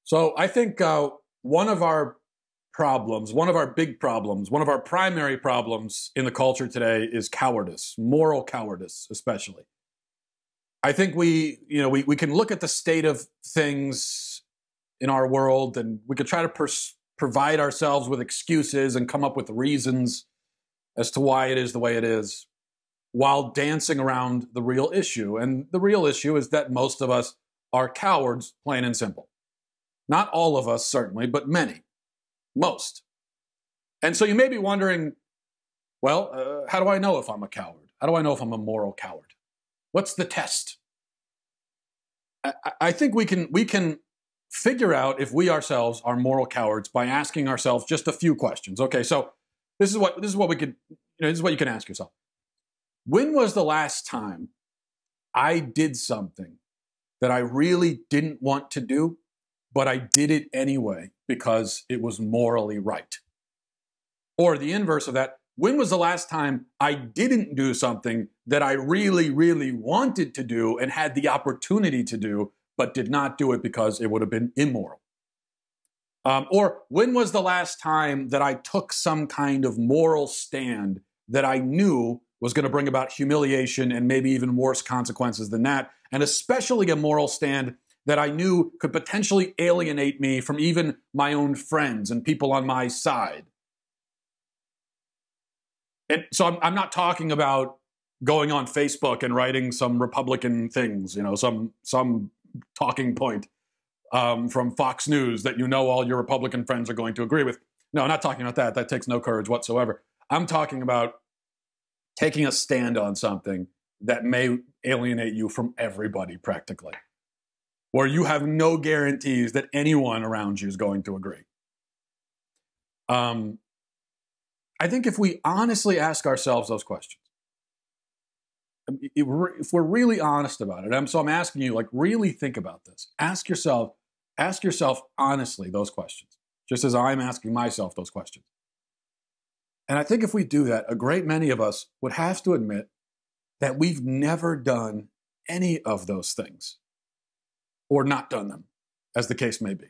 So I think one of our problems, one of our big problems, one of our primary problems in the culture today is cowardice, moral cowardice, especially. I think we can look at the state of things in our world, and we could try to provide ourselves with excuses and come up with reasons as to why it is the way it is, while dancing around the real issue. And the real issue is that most of us are cowards, plain and simple. Not all of us, certainly, but many. Most. And so you may be wondering, well, how do I know if I'm a coward? How do I know if I'm a moral coward? What's the test? I think we can figure out if we ourselves are moral cowards by asking ourselves just a few questions. Okay, so this is what we could, this is what you can ask yourself. When was the last time I did something that I really didn't want to do, but I did it anyway because it was morally right? Or the inverse of that, when was the last time I didn't do something that I really, really wanted to do and had the opportunity to do, but did not do it because it would have been immoral? Or when was the last time that I took some kind of moral stand that I knew was going to bring about humiliation and maybe even worse consequences than that, and especially a moral stand that I knew could potentially alienate me from even my own friends and people on my side? And so I'm not talking about going on Facebook and writing some Republican things, some talking point from Fox News that all your Republican friends are going to agree with. No, I'm not talking about that. That takes no courage whatsoever. I'm talking about taking a stand on something that may alienate you from everybody practically, where you have no guarantees that anyone around you is going to agree. I think if we honestly ask ourselves those questions, if we're really honest about it, so I'm asking you, really think about this. Ask yourself honestly those questions, just as I'm asking myself those questions. And I think if we do that, a great many of us would have to admit that we've never done any of those things, or not done them, as the case may be.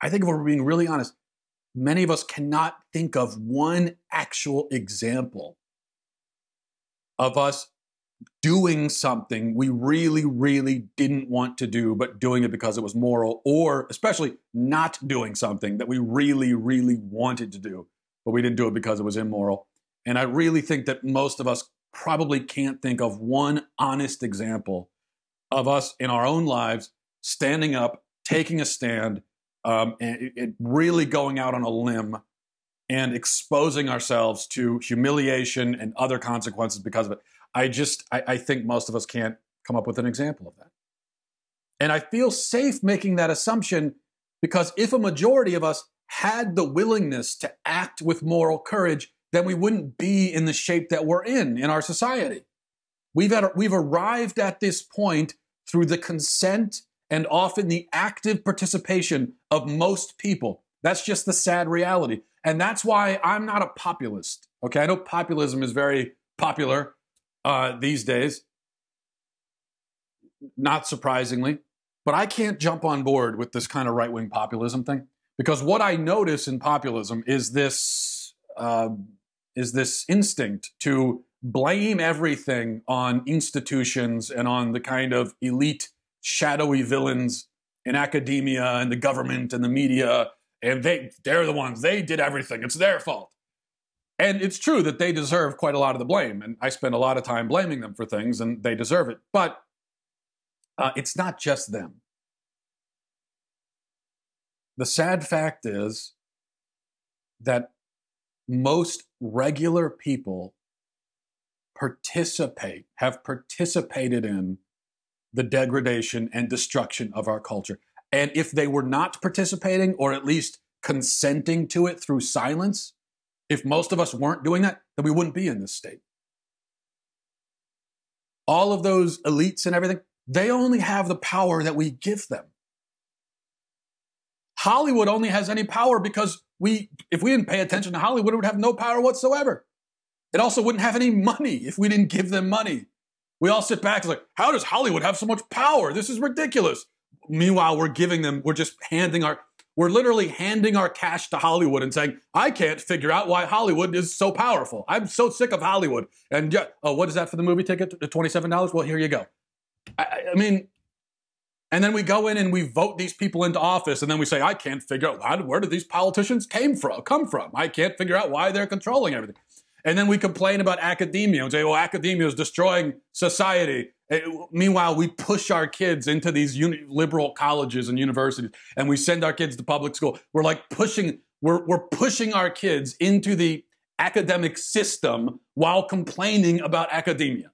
I think if we're being really honest, many of us cannot think of one actual example of us doing something we really, really didn't want to do, but doing it because it was moral, or especially not doing something that we really, really wanted to do, but we didn't do it because it was immoral. And I really think that most of us probably can't think of one honest example of us in our own lives standing up, taking a stand, and really going out on a limb and exposing ourselves to humiliation and other consequences because of it. I think most of us can't come up with an example of that. And I feel safe making that assumption because if a majority of us had the willingness to act with moral courage, then we wouldn't be in the shape that we're in our society. We've arrived at this point through the consent and often the active participation of most people. That's just the sad reality. And that's why I'm not a populist. Okay, I know populism is very popular these days, not surprisingly, but I can't jump on board with this kind of right-wing populism thing, because what I notice in populism is this instinct to blame everything on institutions and on the kind of elite, shadowy villains in academia and the government and the media, and they're the ones, they did everything, it's their fault. And it's true that they deserve quite a lot of the blame, and I spend a lot of time blaming them for things, and they deserve it. But it's not just them. The sad fact is that most regular people have participated in the degradation and destruction of our culture. And if they were not participating, or at least consenting to it through silence, if most of us weren't doing that, then we wouldn't be in this state. All of those elites and everything, they only have the power that we give them. Hollywood only has any power because if we didn't pay attention to Hollywood, it would have no power whatsoever. It also wouldn't have any money if we didn't give them money. We all sit back and like, how does Hollywood have so much power? This is ridiculous. meanwhile, we're literally handing our cash to Hollywood and saying, I can't figure out why Hollywood is so powerful. I'm so sick of Hollywood. And what is that for the movie ticket? $27? Well, here you go. I mean, and then we go in and we vote these people into office, and then we say, I can't figure out where did these politicians come from? I can't figure out why they're controlling everything. And then we complain about academia and say, well, academia is destroying society. Meanwhile, we push our kids into these liberal colleges and universities, and we send our kids to public school. We're like we're pushing our kids into the academic system while complaining about academia.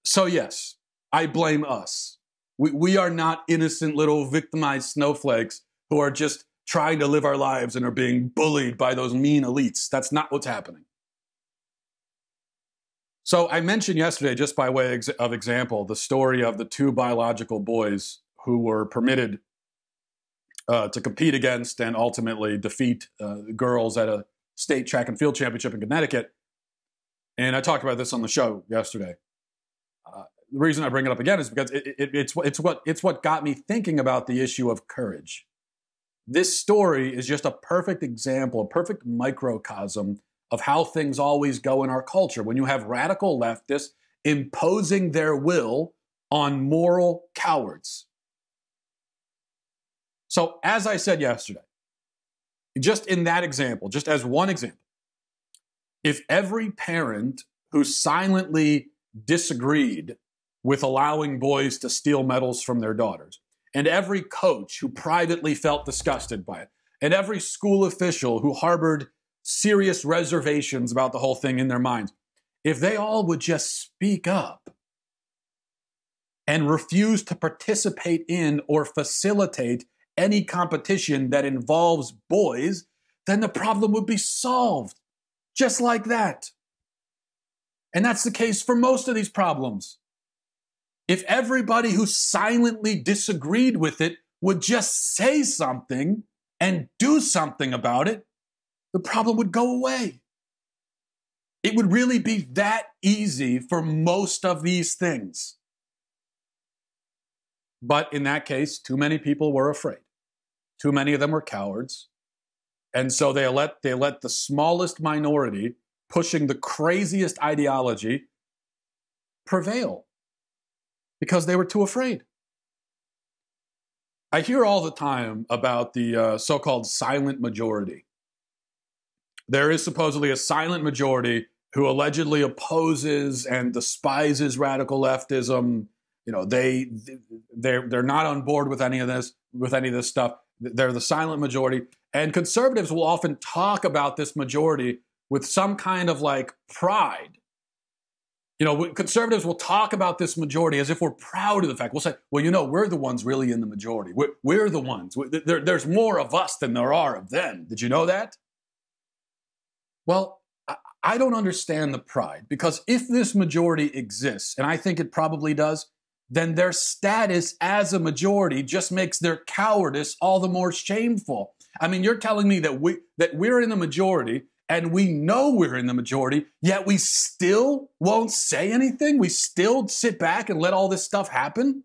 So yes, I blame us. We are not innocent little victimized snowflakes who are just trying to live our lives and are being bullied by those mean elites. That's not what's happening. So I mentioned yesterday, just by way of example, the story of the two biological boys who were permitted to compete against and ultimately defeat girls at a state track and field championship in Connecticut. And I talked about this on the show yesterday. The reason I bring it up again is because it's what got me thinking about the issue of courage. This story is just a perfect example, a perfect microcosm of how things always go in our culture. When you have radical leftists imposing their will on moral cowards. So as I said yesterday, just in that example, just as one example, if every parent who silently disagreed with allowing boys to steal medals from their daughters, and every coach who privately felt disgusted by it, and every school official who harbored serious reservations about the whole thing in their minds, if they all would just speak up and refuse to participate in or facilitate any competition that involves boys, then the problem would be solved. Just like that. And that's the case for most of these problems. If everybody who silently disagreed with it would just say something and do something about it, the problem would go away. It would really be that easy for most of these things. But in that case, too many people were afraid. Too many of them were cowards. And so they let the smallest minority pushing the craziest ideology prevail because they were too afraid. I hear all the time about the so-called silent majority. There is supposedly a silent majority who allegedly opposes and despises radical leftism. You know, they're not on board with any of this stuff. They're the silent majority. And conservatives will often talk about this majority with some kind of like pride. You know, conservatives will talk about this majority as if we're proud of the fact. We'll say, well, you know, we're the ones really in the majority. We're the ones. There's more of us than there are of them. Did you know that? Well, I don't understand the pride, because if this majority exists, and I think it probably does, then their status as a majority just makes their cowardice all the more shameful. I mean, you're telling me that we're in the majority and we know we're in the majority, yet we still won't say anything? We still sit back and let all this stuff happen?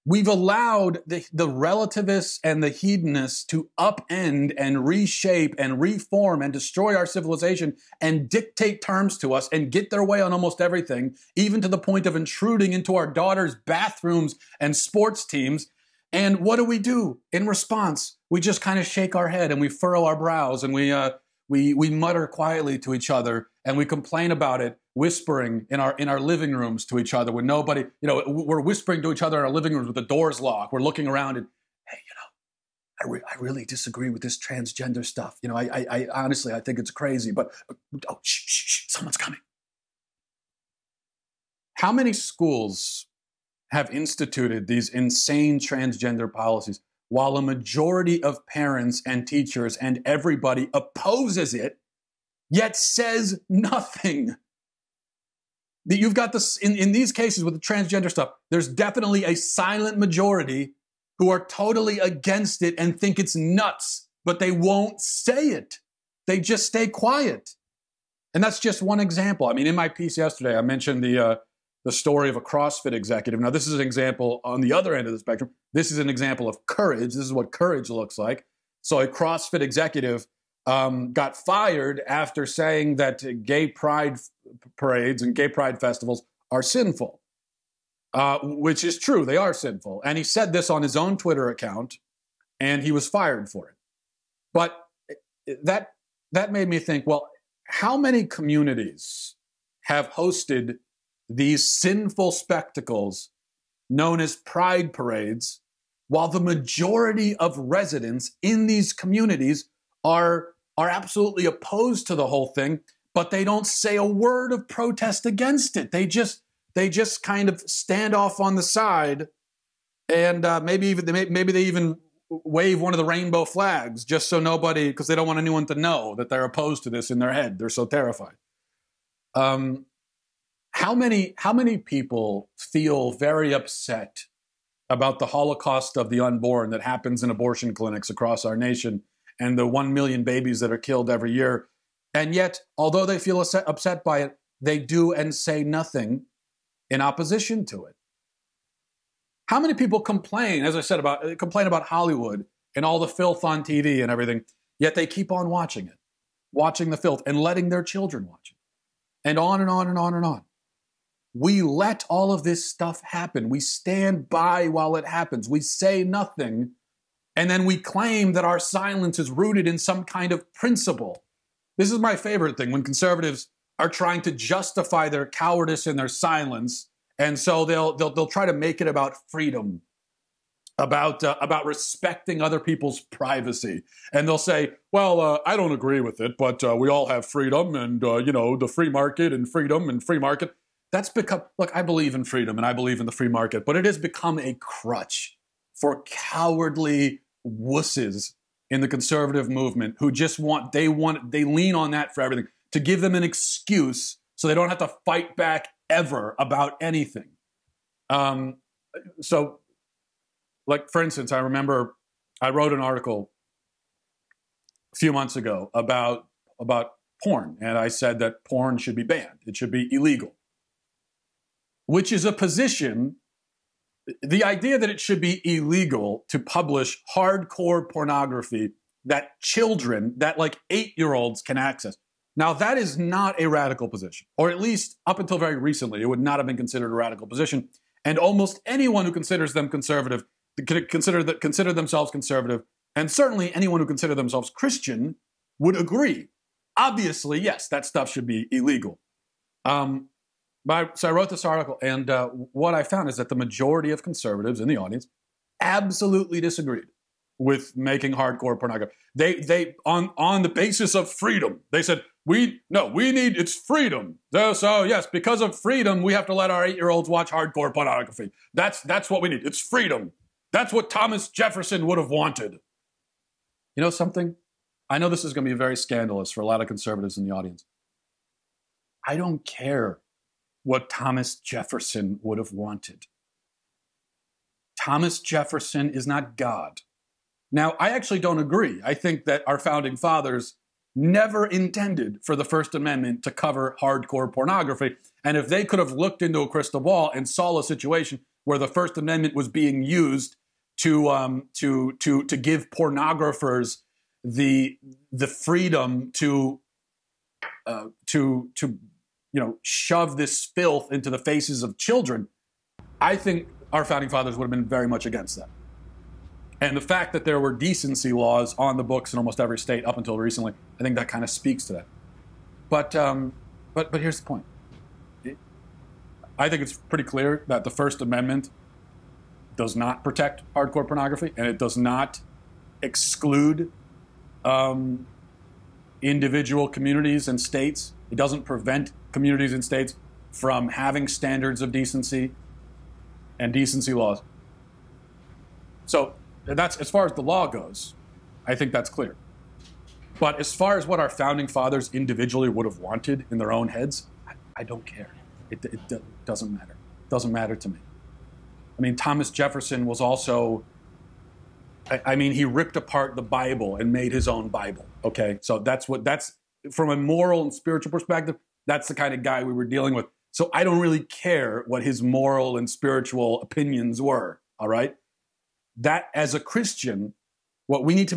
We've allowed the relativists and the hedonists to upend and reshape and reform and destroy our civilization and dictate terms to us and get their way on almost everything, even to the point of intruding into our daughters' bathrooms and sports teams. And what do? In response, we just kind of shake our head and we furrow our brows and we mutter quietly to each other and we complain about it, whispering in our living rooms to each other when nobody, you know, we're whispering to each other in our living rooms with the doors locked. We're looking around and, hey, you know, I really disagree with this transgender stuff. You know, I honestly, I think it's crazy, but, oh, shh, someone's coming. How many schools have instituted these insane transgender policies while a majority of parents and teachers and everybody opposes it, yet says nothing? You've got this, in these cases with the transgender stuff, there's definitely a silent majority who are totally against it and think it's nuts, but they won't say it. They just stay quiet. And that's just one example. I mean, in my piece yesterday, I mentioned the the story of a CrossFit executive. Now, this is an example on the other end of the spectrum. This is an example of courage. This is what courage looks like. So a CrossFit executive got fired after saying that gay pride parades and gay pride festivals are sinful, which is true. They are sinful. And he said this on his own Twitter account, and he was fired for it. But that made me think, well, how many communities have hosted these sinful spectacles known as pride parades, while the majority of residents in these communities are absolutely opposed to the whole thing, but they don't say a word of protest against it. They just kind of stand off on the side, and maybe they even wave one of the rainbow flags just so nobody, because they don't want anyone to know that they're opposed to this in their head. They're so terrified. How many people feel very upset about the Holocaust of the unborn that happens in abortion clinics across our nation and the 1 million babies that are killed every year? And yet, although they feel upset by it, they do and say nothing in opposition to it. How many people complain, as I said, about Hollywood and all the filth on TV and everything, yet they keep on watching it, watching the filth and letting their children watch it, and on and on and on and on. We let all of this stuff happen. We stand by while it happens. We say nothing, and then we claim that our silence is rooted in some kind of principle. This is my favorite thing, when conservatives are trying to justify their cowardice and their silence, and so they'll try to make it about freedom, about respecting other people's privacy, and they'll say, "Well, I don't agree with it, but we all have freedom, and the free market and freedom and free market." That's become, look, I believe in freedom and I believe in the free market, but it has become a crutch for cowardly wusses in the conservative movement who just they lean on that for everything, to give them an excuse so they don't have to fight back ever about anything. So, like, for instance, I remember I wrote an article a few months ago about porn, and I said that porn should be banned. It should be illegal. Which is a position, the idea that it should be illegal to publish hardcore pornography that children, that like 8-year-olds can access. Now, that is not a radical position, or at least up until very recently, it would not have been considered a radical position. And almost anyone who considers them conservative, consider themselves conservative, and certainly anyone who considers themselves Christian would agree. Obviously, yes, that stuff should be illegal. So I wrote this article, and what I found is that the majority of conservatives in the audience absolutely disagreed with making hardcore pornography. They on the basis of freedom, they said, it's freedom. So yes, because of freedom, we have to let our 8-year-olds watch hardcore pornography. That's what we need. It's freedom. That's what Thomas Jefferson would have wanted. You know something? I know this is going to be very scandalous for a lot of conservatives in the audience. I don't care what Thomas Jefferson would have wanted. Thomas Jefferson is not God. Now, I actually don't agree. I think that our founding fathers never intended for the First Amendment to cover hardcore pornography. And if they could have looked into a crystal ball and saw a situation where the First Amendment was being used to give pornographers the freedom to shove this filth into the faces of children, I think our founding fathers would have been very much against that. And the fact that there were decency laws on the books in almost every state up until recently, I think that kind of speaks to that. But here's the point. I think it's pretty clear that the First Amendment does not protect hardcore pornography, and it does not exclude individual communities and states. It doesn't prevent communities and states from having standards of decency and decency laws. So that's, as far as the law goes, I think that's clear. But as far as what our founding fathers individually would have wanted in their own heads, I don't care. It doesn't matter. It doesn't matter to me. I mean, Thomas Jefferson was also, he ripped apart the Bible and made his own Bible, okay? So that's from a moral and spiritual perspective, that's the kind of guy we were dealing with. So I don't really care what his moral and spiritual opinions were, all right? That as a Christian, what we need to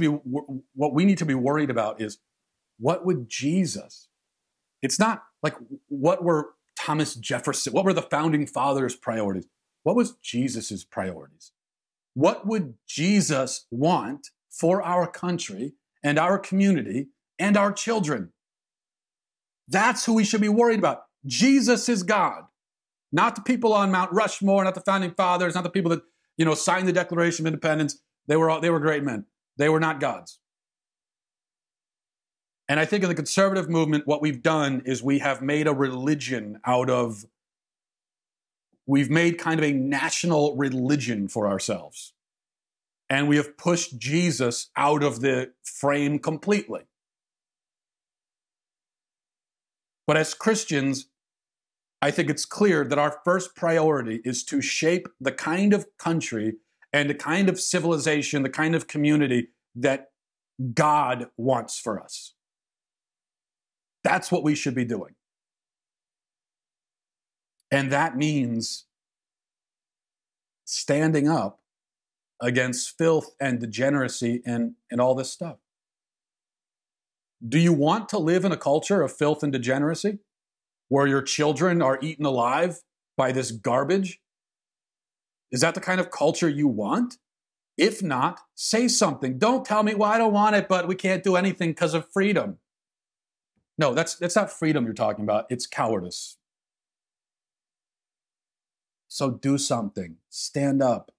be worried about is, what would Jesus? It's not like, what were Thomas Jefferson, what were the founding fathers' priorities? What was Jesus's priorities? What would Jesus want for our country and our community and our children? That's who we should be worried about. Jesus is God, not the people on Mount Rushmore, not the founding fathers, not the people that, signed the Declaration of Independence. They were great men. They were not gods. And I think in the conservative movement, what we've done is we have made a religion we've made kind of a national religion for ourselves. And we have pushed Jesus out of the frame completely. But as Christians, I think it's clear that our first priority is to shape the kind of country and the kind of civilization, the kind of community that God wants for us. That's what we should be doing. And that means standing up against filth and degeneracy and all this stuff. Do you want to live in a culture of filth and degeneracy where your children are eaten alive by this garbage? Is that the kind of culture you want? If not, say something. Don't tell me, well, I don't want it, but we can't do anything because of freedom. No, that's not freedom you're talking about. It's cowardice. So do something. Stand up.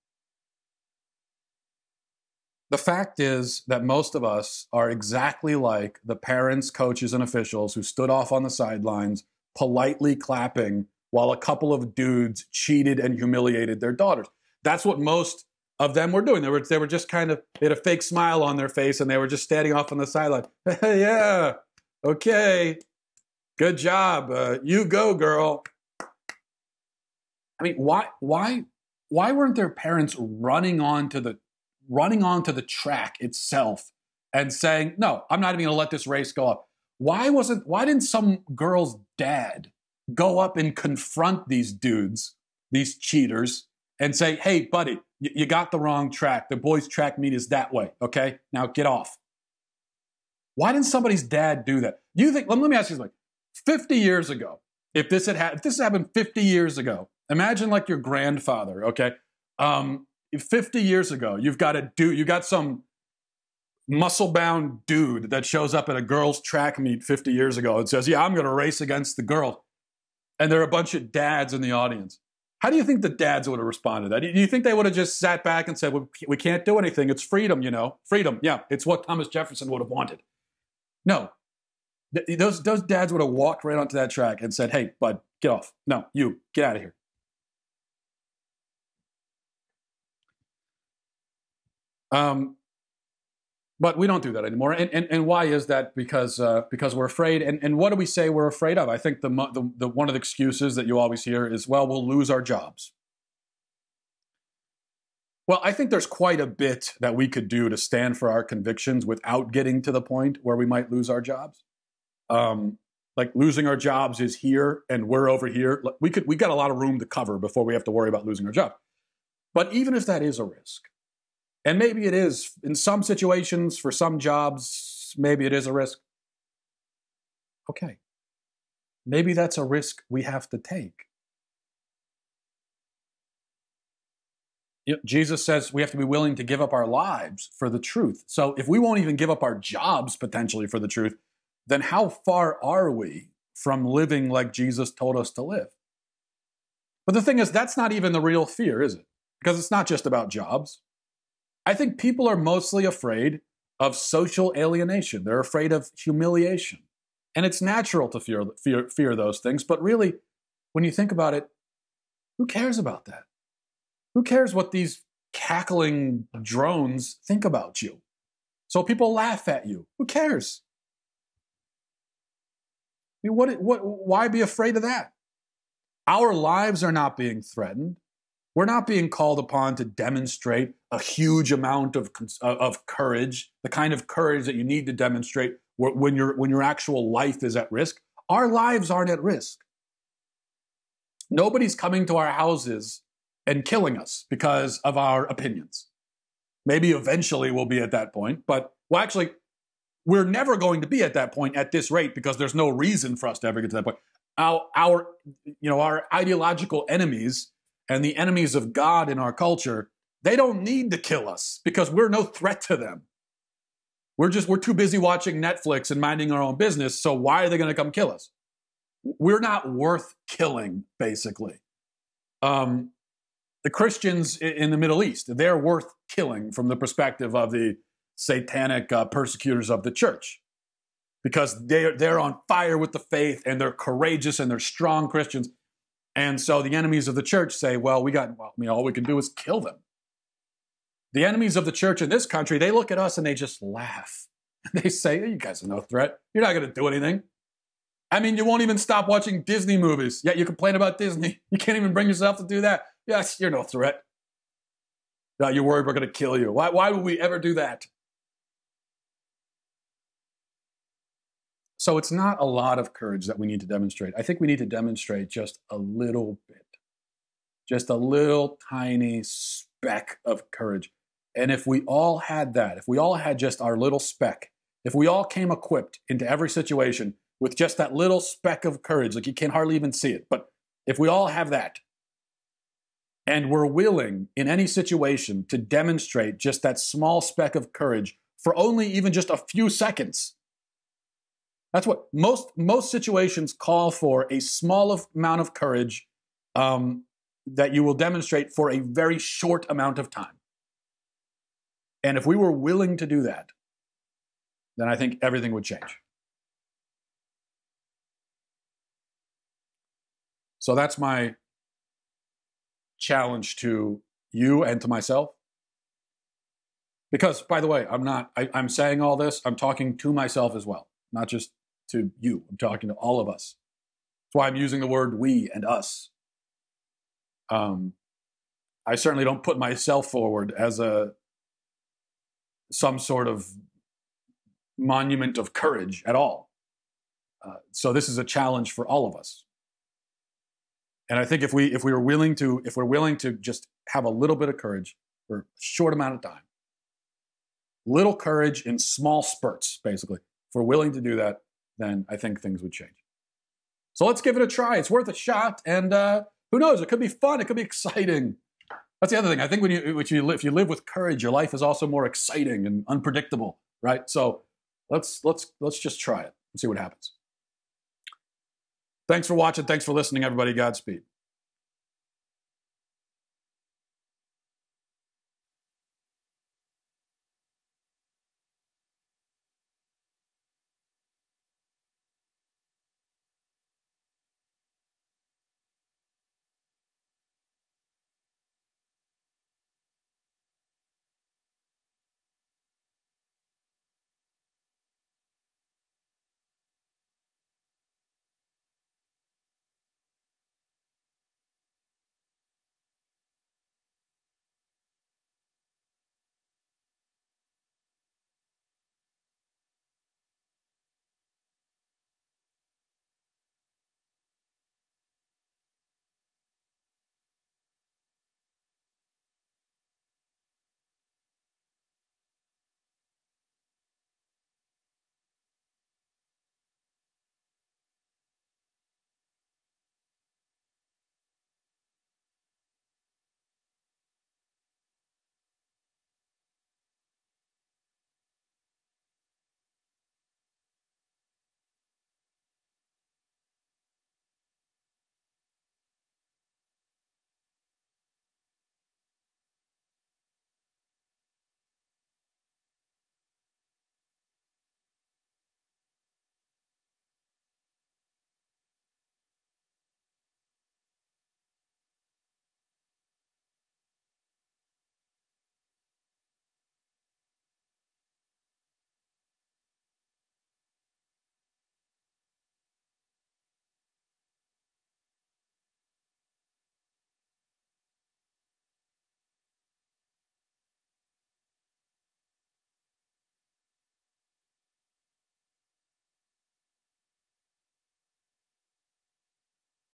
The fact is that most of us are exactly like the parents, coaches, and officials who stood off on the sidelines, politely clapping while a couple of dudes cheated and humiliated their daughters. That's what most of them were doing. They were just kind of, they had a fake smile on their face and they were just standing off on the sideline. Yeah, okay, good job. You go, girl. I mean, why weren't their parents running onto the track itself and saying, no, I'm not even going to let this race go up? Why didn't some girl's dad go up and confront these dudes, these cheaters, and say, hey, buddy, you got the wrong track. The boys' track meet is that way, okay? Now get off. Why didn't somebody's dad do that? You think, let me ask you something. 50 years ago, if this happened 50 years ago, imagine like your grandfather, okay? 50 years ago, you got some muscle-bound dude that shows up at a girls' track meet 50 years ago and says, yeah, I'm going to race against the girl. And there are a bunch of dads in the audience. How do you think the dads would have responded to that? Do you think they would have just sat back and said, well, we can't do anything. It's freedom, Freedom, yeah. It's what Thomas Jefferson would have wanted. No. Those dads would have walked right onto that track and said, hey, bud, get off. No, you, get out of here. But we don't do that anymore. And why is that? Because we're afraid. And what do we say we're afraid of? I think the one of the excuses that you always hear is, well, we'll lose our jobs. Well, I think there's quite a bit that we could do to stand for our convictions without getting to the point where we might lose our jobs. Like losing our jobs is here and we're over here. We got a lot of room to cover before we have to worry about losing our job. But even if that is a risk, and maybe it is in some situations, for some jobs, maybe it is a risk. Okay. Maybe that's a risk we have to take. Jesus says we have to be willing to give up our lives for the truth. So if we won't even give up our jobs potentially for the truth, then how far are we from living like Jesus told us to live? But the thing is, that's not even the real fear, is it? Because it's not just about jobs. I think people are mostly afraid of social alienation. They're afraid of humiliation. And it's natural to fear those things. But really, when you think about it, who cares about that? Who cares what these cackling drones think about you? So people laugh at you. Who cares? I mean, why be afraid of that? Our lives are not being threatened. We're not being called upon to demonstrate a huge amount of courage, the kind of courage that you need to demonstrate when your actual life is at risk. Our lives aren't at risk. Nobody's coming to our houses and killing us because of our opinions. Maybe eventually we'll be at that point, but well, actually, we're never going to be at that point at this rate because there's no reason for us to ever get to that point. Our ideological enemies and the enemies of God in our culture, they don't need to kill us because we're no threat to them. We're too busy watching Netflix and minding our own business. So why are they going to come kill us? We're not worth killing, basically. The Christians in the Middle East, they're worth killing from the perspective of the satanic persecutors of the church, because they're on fire with the faith and they're courageous and they're strong Christians. And so the enemies of the church say, all we can do is kill them. The enemies of the church in this country, they look at us and they just laugh. They say, you guys are no threat. You're not going to do anything. I mean, you won't even stop watching Disney movies. Yet you complain about Disney. You can't even bring yourself to do that. Yes, you're no threat. No, you're worried we're going to kill you. Why would we ever do that? So it's not a lot of courage that we need to demonstrate. I think we need to demonstrate just a little bit. Just a little tiny speck of courage. And if we all had that, if we all had just our little speck, if we all came equipped into every situation with just that little speck of courage, like you can hardly even see it, but if we all have that, and we're willing in any situation to demonstrate just that small speck of courage for only even just a few seconds, that's what most situations call for, a small amount of courage that you will demonstrate for a very short amount of time. And if we were willing to do that, then I think everything would change. So that's my challenge to you and to myself. Because, by the way, I'm saying all this, I'm talking to myself as well, not just to you. I'm talking to all of us. That's why I'm using the word we and us. I certainly don't put myself forward as some sort of monument of courage at all. So this is a challenge for all of us. And I think if we're willing to just have a little bit of courage for a short amount of time, little courage in small spurts, basically, if we're willing to do that, then I think things would change. So let's give it a try. It's worth a shot. And who knows? It could be fun. It could be exciting. That's the other thing. I think if you live with courage, your life is also more exciting and unpredictable, right? So let's just try it and see what happens. Thanks for watching. Thanks for listening, everybody. Godspeed.